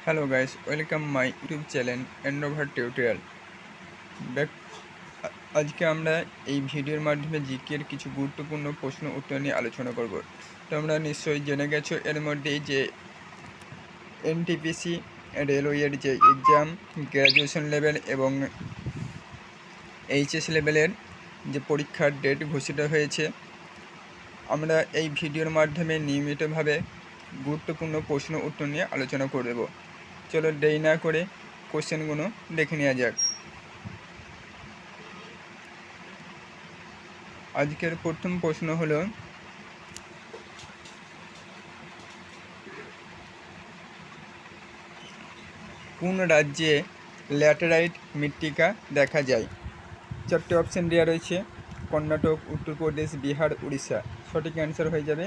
Hello guys, welcome my YouTube channel endover tutorial back. আজকে আমরা এই ভিডিওর মাধ্যমে জিকের কিছু গুরুত্বপূর্ণ প্রশ্ন উত্তর নিয়ে আলোচনা করব। তোমরা নিশ্চয়ই জেনে গেছো এর মধ্যেই যে এনটিপিসি রেলওয়ের যে এক্সাম গ্র্যাজুয়েশন লেভেল এবং এইচএস লেভেলের যে পরীক্ষার ডেট ঘোষিত হয়েছে। আমরা এই ভিডিওর মাধ্যমে নিয়মিতভাবে গুরুত্বপূর্ণ প্রশ্ন উত্তর নিয়ে আলোচনা করব। চলো দেরি না করে কোশ্চেনগুলো দেখে নেওয়া যাক। আজকের প্রথম প্রশ্ন হলো, কোন রাজ্যে ল্যাটেরাইট মৃত্তিকা দেখা যায়? চারটে অপশান দেওয়া রয়েছে: কর্ণাটক, উত্তরপ্রদেশ, বিহার, উড়িষ্যা। সঠিক অ্যান্সার হয়ে যাবে